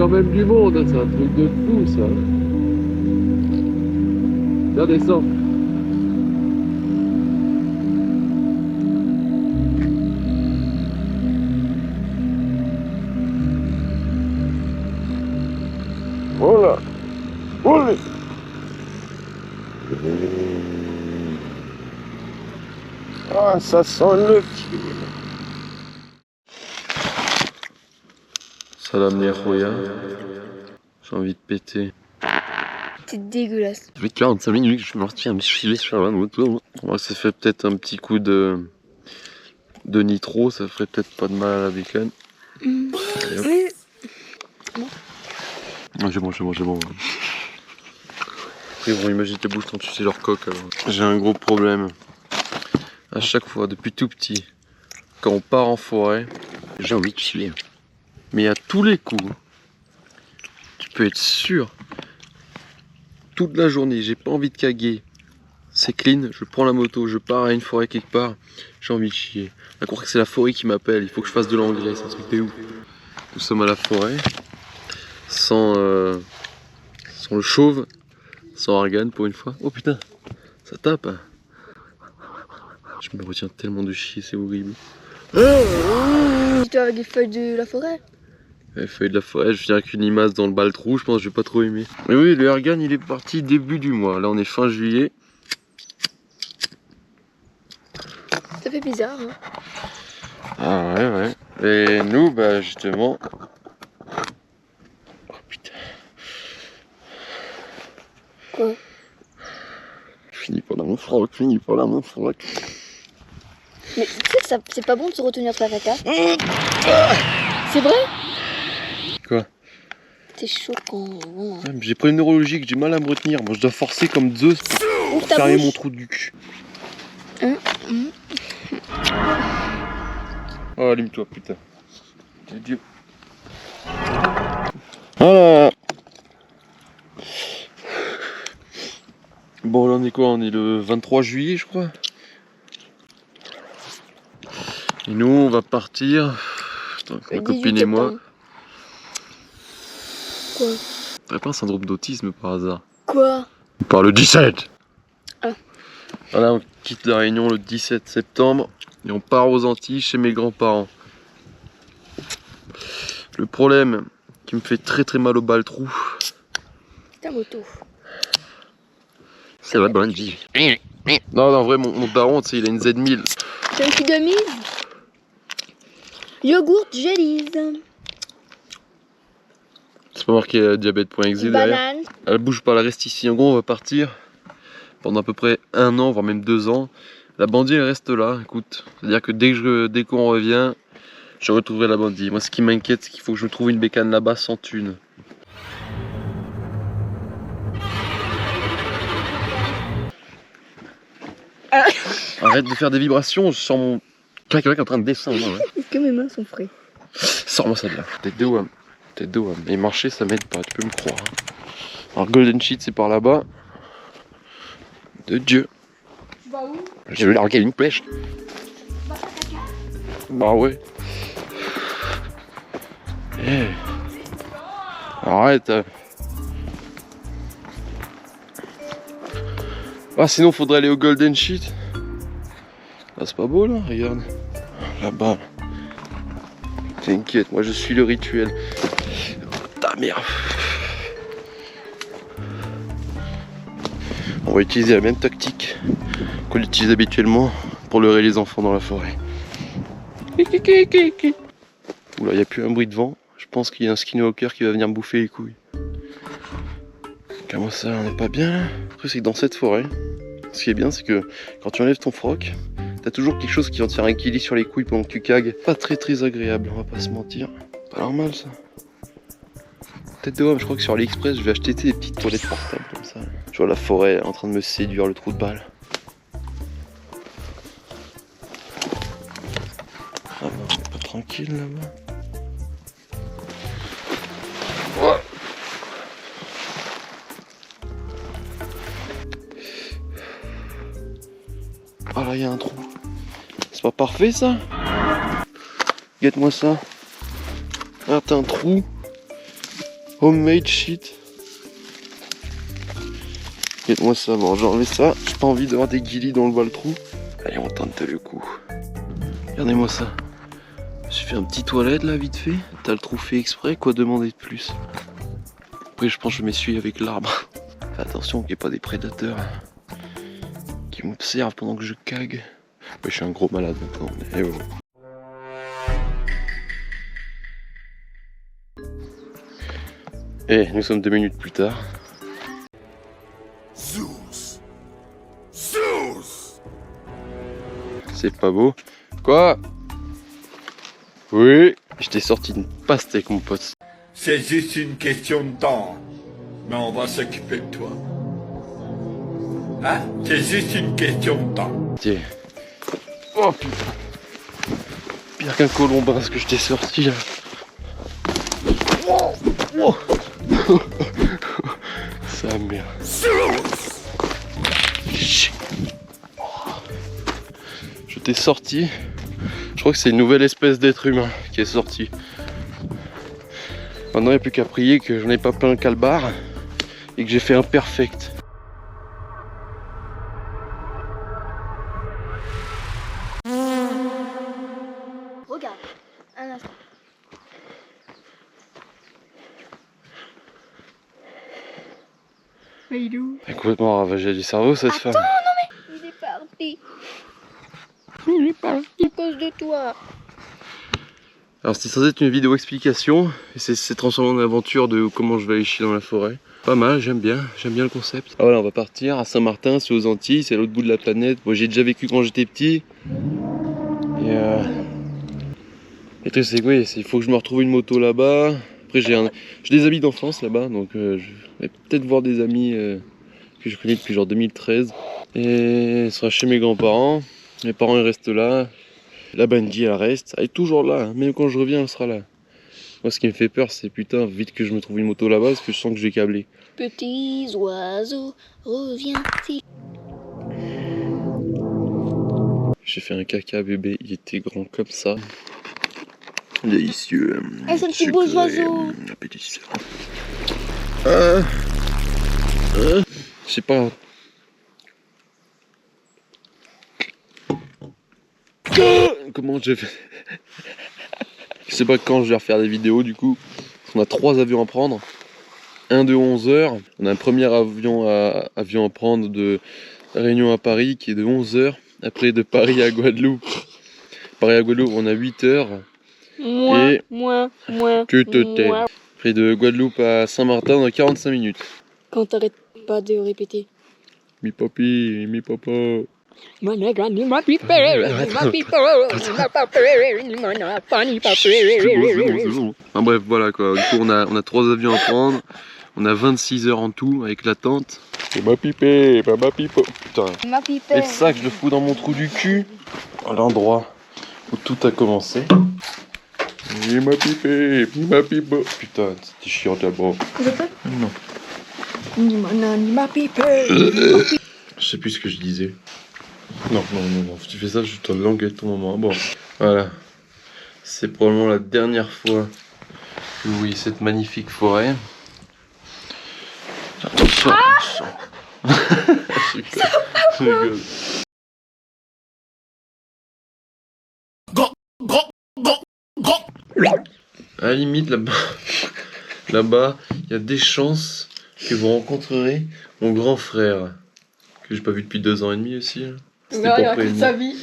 quand même du monde, hein. C'est un truc de fou ça. Viens, descends. Voilà. Voilà. Ah, ça sent le pied. Salam les Roya. J'ai envie de péter. C'est dégueulasse. Ça fait 45 minutes que je me retiens, mais je suis sur la moto. Ça fait peut-être un petit coup de nitro, ça ferait peut-être pas de mal à la bacon. Oui. C'est bon. Après, ils vont imaginer ta bouche quand tu sais leur coque. Alors. J'ai un gros problème. À chaque fois, depuis tout petit, quand on part en forêt, j'ai envie de chiller. Mais à tous les coups, tu peux être sûr, toute la journée, j'ai pas envie de caguer. C'est clean, je prends la moto, je pars à une forêt quelque part, j'ai envie de chier. À croire que c'est la forêt qui m'appelle, il faut que je fasse de l'engrais, c'est un truc de ouf. Nous sommes à la forêt, sans le chauve, sans Argan pour une fois. Oh putain, ça tape. Je me retiens tellement de chier, c'est horrible. Dis-toi avec les feuilles de la forêt. Les feuilles de la forêt, je viens avec une limace dans le baltrou, je pense que je vais pas trop aimer. Mais oui, le Argan il est parti début du mois, là on est fin juillet. Ça fait bizarre, hein. Ah ouais. Et nous, bah justement... Oh putain. Quoi? Je finis par la mon froc. Mais tu sais que c'est pas bon de se retenir de faire caca. C'est vrai? Quoi? C'est chaud quand... Ouais, j'ai problème neurologique, j'ai mal à me retenir. Moi je dois forcer comme Zeus pour fermer mon trou du cul. Oh, allume-toi, putain. Dieu. Voilà. Bon, là on est quoi? On est le 23 juillet, je crois. Et nous, on va partir. Attends, ma copine et moi. Quoi? T'as pas un syndrome d'autisme par hasard? Quoi? On part le 17. Ah. Voilà, on quitte la Réunion le 17 septembre et on part aux Antilles chez mes grands-parents. Le problème qui me fait très mal au baltrou, Ta moto. c'est la bonne vie. Non, en vrai, mon daron, tu sais, il a une Z1000. C'est un petit demi. Yogourt jellies. C'est pas marqué diabète.exe derrière. Banane. Elle bouge pas, elle reste ici. En gros, on va partir pendant à peu près 1 an, voire même 2 ans. La bandit, elle reste là. Écoute, c'est-à-dire que dès qu'on revient, je retrouverai la bandit. Moi, ce qui m'inquiète, c'est qu'il faut que je me trouve une bécane là-bas sans thune. Arrête de faire des vibrations, je sens mon clac en train de descendre. Ouais. Est-ce que mes mains sont frais? Sors-moi ça de là. Tête de WAM. Et marcher, ça m'aide pas, tu peux me croire. Alors, Golden Sheet, c'est par là-bas. De Dieu. Bah où? Je vais larguer une pêche. Bah ouais. Hey. Arrête. Ah, sinon, faudrait aller au Golden Sheet. Ah, c'est pas beau là, regarde. Là-bas. T'inquiète, moi je suis le rituel. Ta merde. On va utiliser la même tactique qu'on utilise habituellement pour leurrer les enfants dans la forêt. Oula, il n'y a plus un bruit de vent. Je pense qu'il y a un skinwalker qui va venir me bouffer les couilles. Comment ça, on n'est pas bien là? Après, c'est que dans cette forêt, ce qui est bien, c'est que quand tu enlèves ton froc, t'as toujours quelque chose qui va te faire un kili sur les couilles pendant que tu cagues. Pas très agréable, on va pas se mentir. Pas normal ça. Tête de homme, je crois que sur AliExpress, je vais acheter des petites toilettes portables comme ça. Je vois la forêt en train de me séduire, le trou de balle. Ah bah, on est pas tranquille là-bas. Ouais. Ah là, il y a un trou. C'est pas parfait ça? Guette-moi ça. Ah, t'as un trou. Homemade shit. Regarde-moi ça, bon j'ai enlevé ça. J'ai pas envie d'avoir des guilis dans le bas-le-trou. Allez, on tente le coup. Regardez-moi ça. Je me suis fait un petit toilette là, vite fait. T'as le trou fait exprès, quoi demander de plus? Après, je pense que je m'essuie avec l'arbre. Fais attention qu'il n'y ait pas des prédateurs qui m'observent pendant que je cague. Ouais, je suis un gros malade maintenant. Mais bon. Et nous sommes 2 minutes plus tard. Zeus! Zeus! C'est pas beau. Quoi? Oui, je t'ai sorti une pastèque, mon pote. C'est juste une question de temps. Mais on va s'occuper de toi. Hein? C'est juste une question de temps. Tiens. Oh putain. Pire qu'un colombin ce que je t'ai sorti là. Oh. Sa mère. Je t'ai sorti. Je crois que c'est une nouvelle espèce d'être humain qui est sortie. Maintenant il n'y a plus qu'à prier que je n'ai pas plein le calbar et que j'ai fait un perfect. Regarde, un instant. Mais il est où? Elle est complètement ravagée du cerveau cette femme. Attends, non mais... Il est parti. Il est parti à cause de toi. Alors c'était censé être une vidéo explication et c'est transformé en aventure de comment je vais aller chier dans la forêt. Pas mal, j'aime bien le concept. Ah voilà, on va partir à Saint-Martin, c'est aux Antilles, c'est à l'autre bout de la planète. Moi j'ai déjà vécu quand j'étais petit. Et le truc c'est que oui, il faut que je me retrouve une moto là-bas. Après j'ai des amis d'enfance là-bas, donc je vais peut-être voir des amis que je connais depuis genre 2013. Et ce sera chez mes grands-parents. Mes parents ils restent là. La Bungie elle reste, elle est toujours là, hein. Même quand je reviens elle sera là. Moi ce qui me fait peur c'est putain vite que je me trouve une moto là-bas parce que je sens que je vais câbler. Petits oiseaux, reviens-t-il? J'ai fait un caca bébé, il était grand comme ça. Délicieux. Ah, c'est le petit beau oiseau. Appétissant. Je sais pas. Comment je fais? Je sais pas quand je vais refaire des vidéos du coup. On a 3 avions à prendre. Un de 11h. On a un premier avion à prendre de Réunion à Paris qui est de 11h. Après de Paris à Guadeloupe. Paris à Guadeloupe on a 8h. Et tu te tais. Après de Guadeloupe à Saint-Martin on a 45 minutes. Quand t'arrêtes pas de répéter. Mi papi, mi papa. Enfin bref, voilà quoi. Du coup, on a 3 avions à prendre. On a 26 heures en tout avec la tente. Et ma pipée, ma pipo. Putain. Ma Et pipette. le sac, je le fous dans mon trou du cul. À l'endroit où tout a commencé. Et ma pipée, ma pipo. Putain, c'était chiant d'abord. Je peux? Non. Ma pipette. Je sais plus ce que je disais. Non. Si tu fais ça, je te langue ton moment. Bon, voilà. C'est probablement la dernière fois que vous voyez cette magnifique forêt. Attention, attention. Je rigole. À la limite, là-bas, il y a des chances que vous rencontrerez mon grand frère, que j'ai pas vu depuis 2 ans et demi aussi. Hein. C'était pour prévenir. sa vie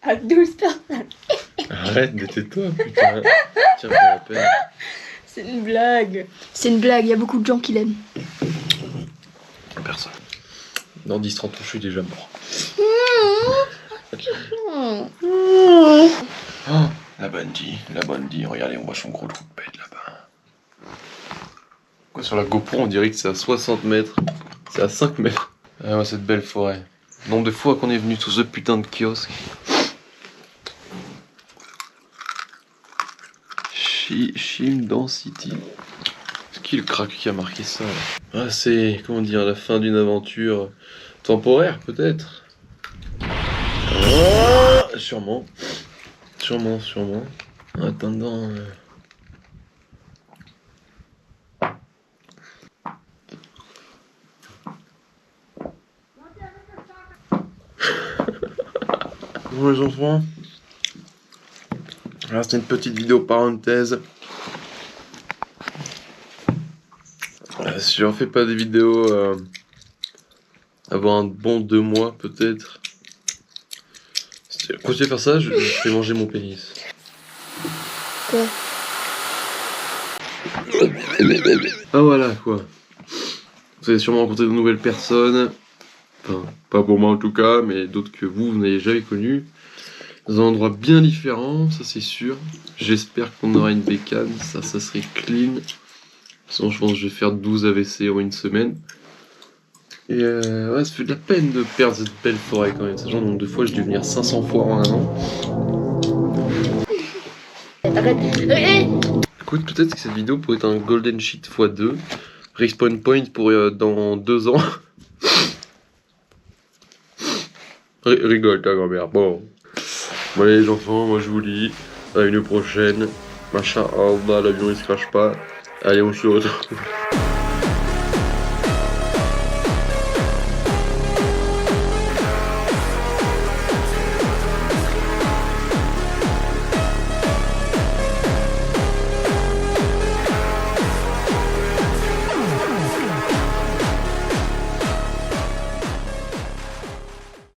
à 12 personnes. Arrête de tais-toi, putain. Tiens, pour la peine. C'est une blague. C'est une blague, il y a beaucoup de gens qui l'aiment. Personne. Dans 10-30 ans, je suis déjà mort. Oh, la Bungie, regardez, on voit son gros trou de pète là-bas. Quoi, sur la GoPro, on dirait que c'est à 60 mètres. C'est à 5 mètres. Ah ouais, cette belle forêt. Nombre de fois qu'on est venu sous ce putain de kiosque. Shim Density. C'est qui le crack qui a marqué ça là? Ah, c'est, comment dire, la fin d'une aventure temporaire peut-être. Ah, sûrement. En attendant. Bon les enfants, là c'était une petite vidéo parenthèse. Si j'en fais pas des vidéos avant un bon 2 mois peut-être. Continuez à faire ça, je fais manger mon pénis. Quoi? Ah voilà quoi. Vous allez sûrement rencontrer de nouvelles personnes. Enfin, pas pour moi en tout cas, mais d'autres que vous n'avez jamais connues. Dans un endroit bien différent, ça c'est sûr. J'espère qu'on aura une bécane, ça serait clean. Sinon je pense que je vais faire 12 AVC en une semaine. Et ouais, ça fait de la peine de perdre cette belle forêt quand même. Sachant donc 2 fois j'ai dû venir 500 fois en un an. Arrête. Écoute, peut-être que cette vidéo pourrait être un golden sheet x2. Respawn point pour dans 2 ans. Rigole ta grand-mère. Bon, allez les enfants, moi je vous dis à une prochaine. Machin, Allah, l'avion il se crache pas. Allez, on se retrouve.